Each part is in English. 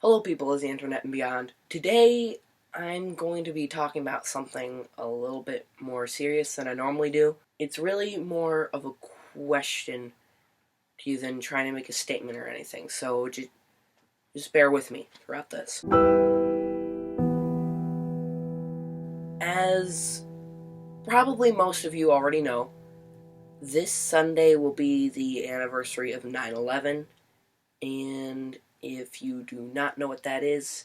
Hello people of the internet and beyond. Today I'm going to be talking about something a little bit more serious than I normally do. It's really more of a question to you than trying to make a statement or anything, so just bear with me throughout this. As probably most of you already know, this Sunday will be the anniversary of 9/11, and if you do not know what that is,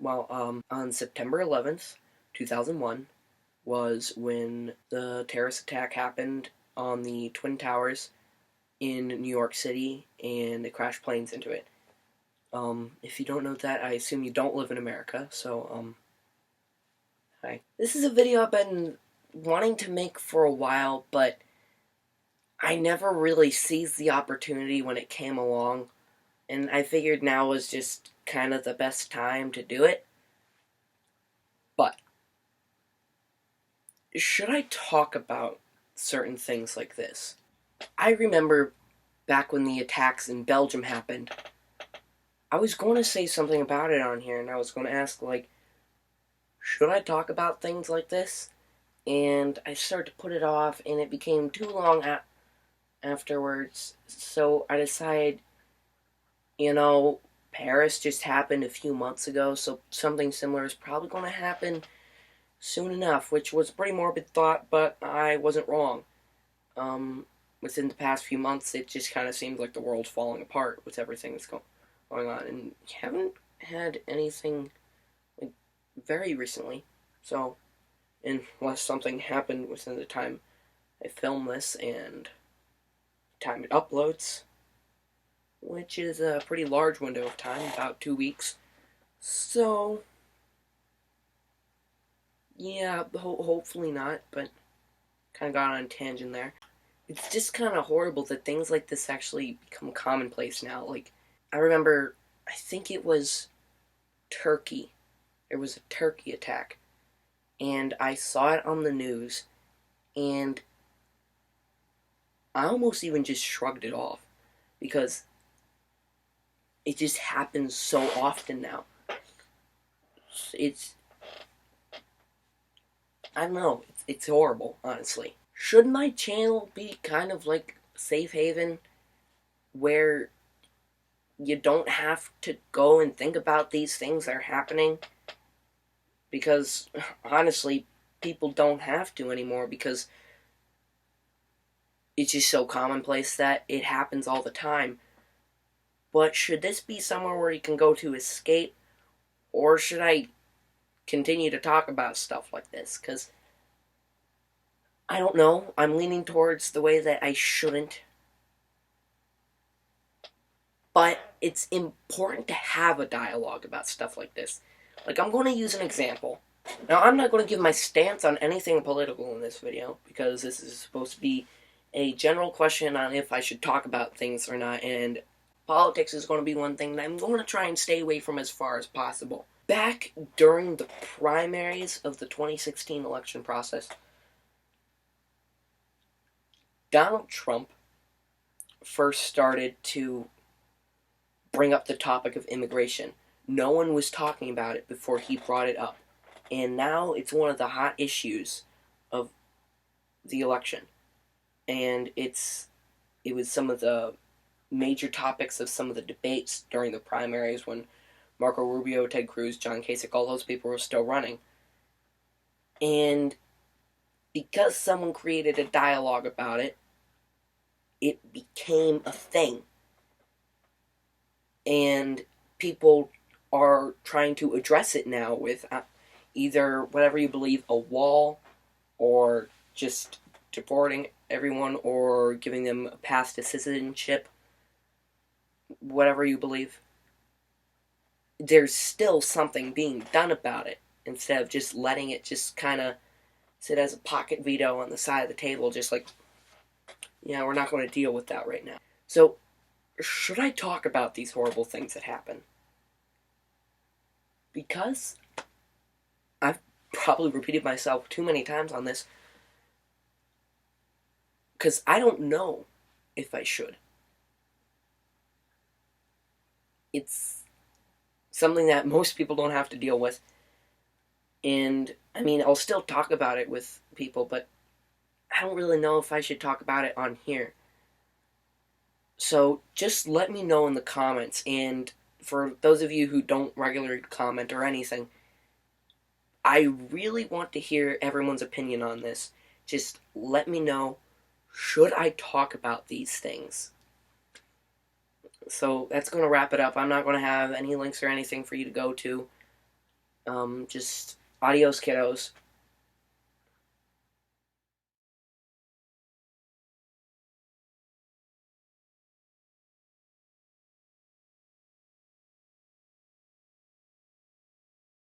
on September 11th, 2001, was when the terrorist attack happened on the Twin Towers in New York City, and it crashed planes into it. If you don't know that, I assume you don't live in America, so, hi. This is a video I've been wanting to make for a while, but I never really seized the opportunity when it came along, and I figured now was just kind of the best time to do it. But should I talk about certain things like this? I remember back when the attacks in Belgium happened, I was going to say something about it on here, and I was going to ask, should I talk about things like this? And I started to put it off, and it became too long afterwards, so I decided, Paris just happened a few months ago, so something similar is probably going to happen soon enough, which was a pretty morbid thought, but I wasn't wrong. Within the past few months, it just kind of seemed like the world's falling apart with everything that's going on, and you haven't had anything very recently, so unless something happened within the time I film this and time it uploads, which is a pretty large window of time, about 2 weeks, so yeah, hopefully not, but kind of got on a tangent there. It's just kind of horrible that things like this actually become commonplace now. I remember, I think it was Turkey. There was a Turkey attack, and I saw it on the news, and I almost even just shrugged it off, because it just happens so often now. I don't know, it's horrible, honestly. Should my channel be kind of like safe haven, where you don't have to go and think about these things that are happening? Because, honestly, people don't have to anymore, because it's just so commonplace that it happens all the time. But should this be somewhere where you can go to escape, or should I continue to talk about stuff like this? Because I don't know, I'm leaning towards the way that I shouldn't. But it's important to have a dialogue about stuff like this. I'm going to use an example. Now, I'm not going to give my stance on anything political in this video, because this is supposed to be a general question on if I should talk about things or not, and politics is going to be one thing that I'm going to try and stay away from as far as possible. Back during the primaries of the 2016 election process, Donald Trump first started to bring up the topic of immigration. No one was talking about it before he brought it up. And now it's one of the hot issues of the election. And it was some of the major topics of some of the debates during the primaries when Marco Rubio, Ted Cruz, John Kasich, all those people were still running. And because someone created a dialogue about it, it became a thing. And people are trying to address it now with either, whatever you believe, a wall, or just deporting everyone, or giving them a pass to citizenship, whatever you believe. There's still something being done about it, instead of just letting it just kind of sit as a pocket veto on the side of the table, just like, yeah, we're not going to deal with that right now. So, should I talk about these horrible things that happen? Because I've probably repeated myself too many times on this, because I don't know if I should. it's something that most people don't have to deal with. And, I mean, I'll still talk about it with people, but I don't really know if I should talk about it on here. So just let me know in the comments. And for those of you who don't regularly comment or anything, I really want to hear everyone's opinion on this. Just let me know, should I talk about these things? So that's going to wrap it up. I'm not going to have any links or anything for you to go to. Just adios, kiddos.